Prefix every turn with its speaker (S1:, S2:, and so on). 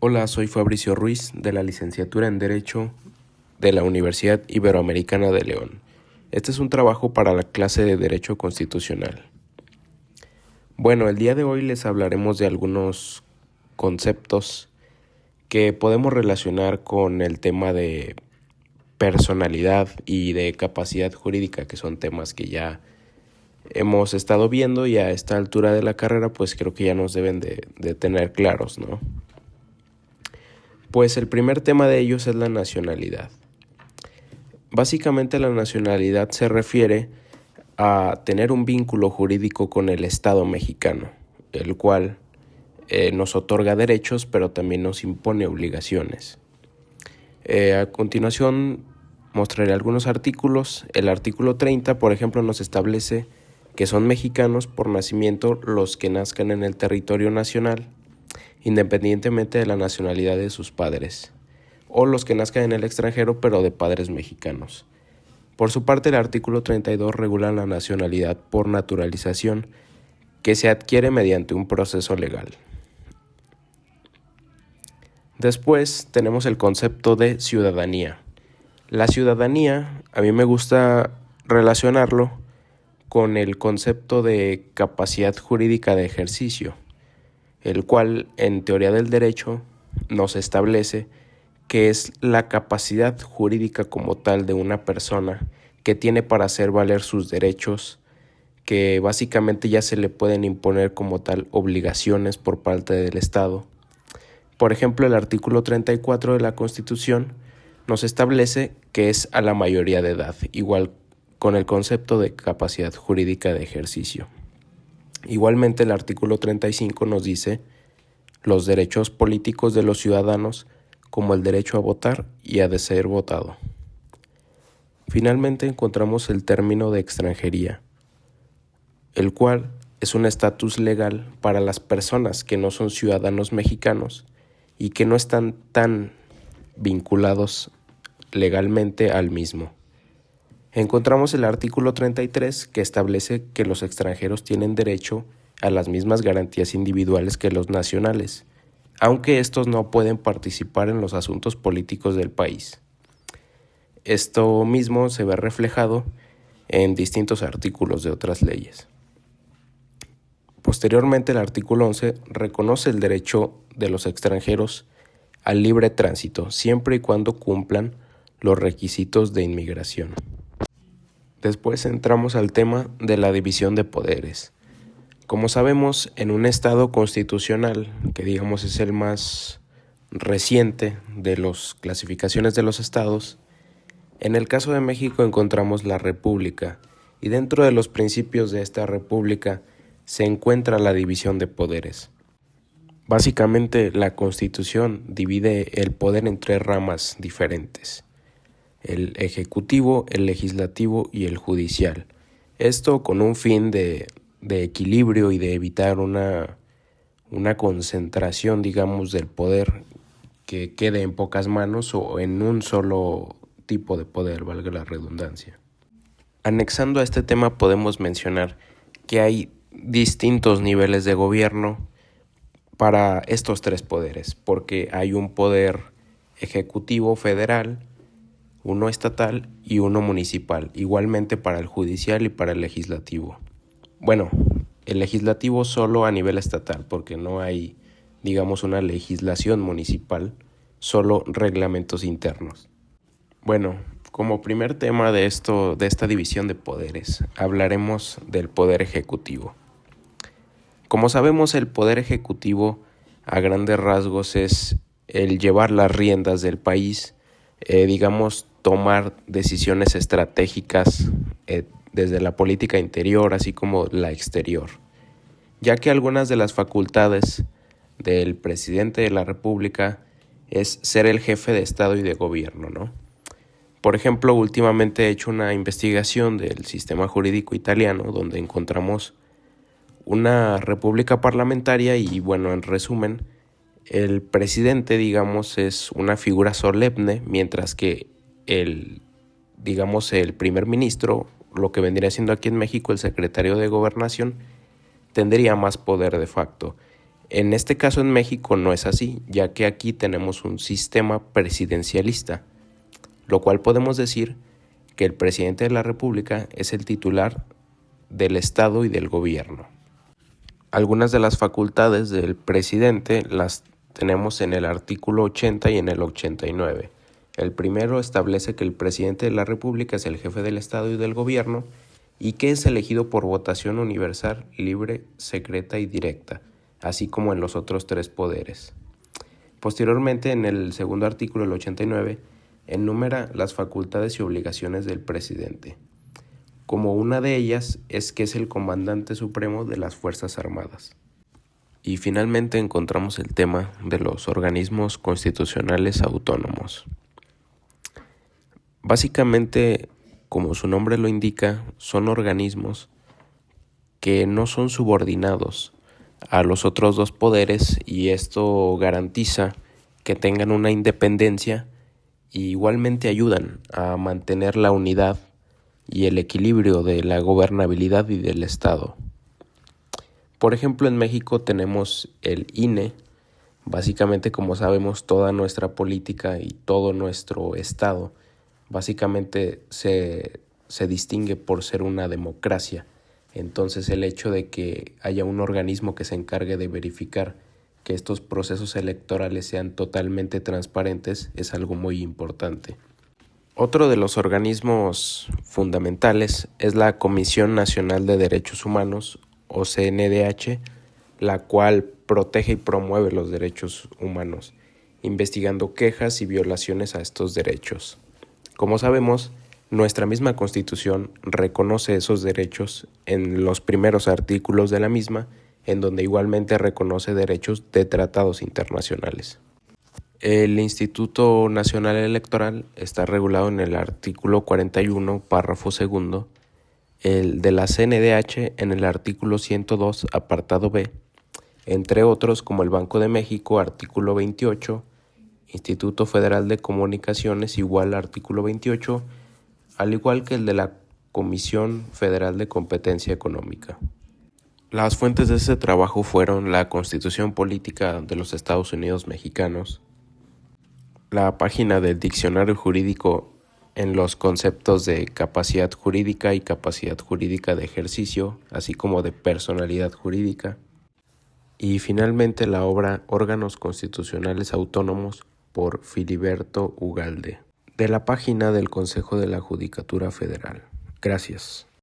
S1: Hola, soy Fabricio Ruiz de la licenciatura en Derecho de la Universidad Iberoamericana de León. Este es un trabajo para la clase de Derecho Constitucional. Bueno, el día de hoy les hablaremos de algunos conceptos que podemos relacionar con el tema de personalidad y de capacidad jurídica, que son temas que ya hemos estado viendo y a esta altura de la carrera pues creo que ya nos deben de tener claros, ¿no? Pues el primer tema de ellos es la nacionalidad. Básicamente la nacionalidad se refiere a tener un vínculo jurídico con el Estado mexicano, el cual nos otorga derechos pero también nos impone obligaciones. A continuación mostraré algunos artículos. El artículo 30, por ejemplo, nos establece que son mexicanos por nacimiento los que nazcan en el territorio nacional, independientemente de la nacionalidad de sus padres, o los que nazcan en el extranjero pero de padres mexicanos. Por su parte, el artículo 32 regula la nacionalidad por naturalización, que se adquiere mediante un proceso legal. Después tenemos el concepto de ciudadanía. La ciudadanía, a mí me gusta relacionarlo con el concepto de capacidad jurídica de ejercicio, el cual en teoría del derecho nos establece que es la capacidad jurídica como tal de una persona que tiene para hacer valer sus derechos, que básicamente ya se le pueden imponer como tal obligaciones por parte del Estado. Por ejemplo, el artículo 34 de la Constitución nos establece que es a la mayoría de edad, igual con el concepto de capacidad jurídica de ejercicio. Igualmente, el artículo 35 nos dice los derechos políticos de los ciudadanos, como el derecho a votar y a ser votado. Finalmente encontramos el término de extranjería, el cual es un estatus legal para las personas que no son ciudadanos mexicanos y que no están tan vinculados legalmente al mismo. Encontramos el artículo 33 que establece que los extranjeros tienen derecho a las mismas garantías individuales que los nacionales, aunque estos no pueden participar en los asuntos políticos del país. Esto mismo se ve reflejado en distintos artículos de otras leyes. Posteriormente, el artículo 11 reconoce el derecho de los extranjeros al libre tránsito, siempre y cuando cumplan los requisitos de inmigración. Después entramos al tema de la división de poderes. Como sabemos, en un estado constitucional, que digamos es el más reciente de las clasificaciones de los estados, en el caso de México encontramos la República, y dentro de los principios de esta República se encuentra la división de poderes. Básicamente, la Constitución divide el poder en tres ramas diferentes: el ejecutivo, el legislativo y el judicial. Esto con un fin de equilibrio y de evitar una concentración, digamos, del poder que quede en pocas manos o en un solo tipo de poder, valga la redundancia. Anexando a este tema podemos mencionar que hay distintos niveles de gobierno para estos tres poderes, porque hay un poder ejecutivo federal, uno estatal y uno municipal, igualmente para el judicial y para el legislativo. Bueno, el legislativo solo a nivel estatal, porque no hay, digamos, una legislación municipal, solo reglamentos internos. Bueno, como primer tema de esta división de poderes, hablaremos del poder ejecutivo. Como sabemos, el poder ejecutivo a grandes rasgos es el llevar las riendas del país, digamos, tomar decisiones estratégicas desde la política interior así como la exterior, ya que algunas de las facultades del presidente de la República es ser el jefe de Estado y de gobierno, ¿no? Por ejemplo, últimamente he hecho una investigación del sistema jurídico italiano donde encontramos una república parlamentaria y, bueno, en resumen, el presidente, digamos, es una figura solemne, mientras que el primer ministro, lo que vendría siendo aquí en México el secretario de Gobernación, tendría más poder de facto. En este caso en México no es así, ya que aquí tenemos un sistema presidencialista, lo cual podemos decir que el presidente de la República es el titular del Estado y del gobierno. Algunas de las facultades del presidente las tenemos en el artículo 80 y en el 89. El primero establece que el presidente de la República es el jefe del Estado y del gobierno y que es elegido por votación universal, libre, secreta y directa, así como en los otros tres poderes. Posteriormente, en el segundo artículo, el 89, enumera las facultades y obligaciones del presidente. Como una de ellas es que es el comandante supremo de las Fuerzas Armadas. Y finalmente encontramos el tema de los organismos constitucionales autónomos. Básicamente, como su nombre lo indica, son organismos que no son subordinados a los otros dos poderes y esto garantiza que tengan una independencia y igualmente ayudan a mantener la unidad y el equilibrio de la gobernabilidad y del Estado. Por ejemplo, en México tenemos el INE. Básicamente, como sabemos, toda nuestra política y todo nuestro Estado básicamente se distingue por ser una democracia. Entonces, el hecho de que haya un organismo que se encargue de verificar que estos procesos electorales sean totalmente transparentes es algo muy importante. Otro de los organismos fundamentales es la Comisión Nacional de Derechos Humanos, o CNDH, la cual protege y promueve los derechos humanos, investigando quejas y violaciones a estos derechos. Como sabemos, nuestra misma Constitución reconoce esos derechos en los primeros artículos de la misma, en donde igualmente reconoce derechos de tratados internacionales. El Instituto Nacional Electoral está regulado en el artículo 41, párrafo segundo, el de la CNDH en el artículo 102, apartado B, entre otros como el Banco de México, artículo 28, Instituto Federal de Comunicaciones, igual artículo 28, al igual que el de la Comisión Federal de Competencia Económica. Las fuentes de este trabajo fueron la Constitución Política de los Estados Unidos Mexicanos, la página del Diccionario Jurídico en los conceptos de capacidad jurídica y capacidad jurídica de ejercicio, así como de personalidad jurídica, y finalmente la obra Órganos Constitucionales Autónomos por Filiberto Ugalde, de la página del Consejo de la Judicatura Federal. Gracias.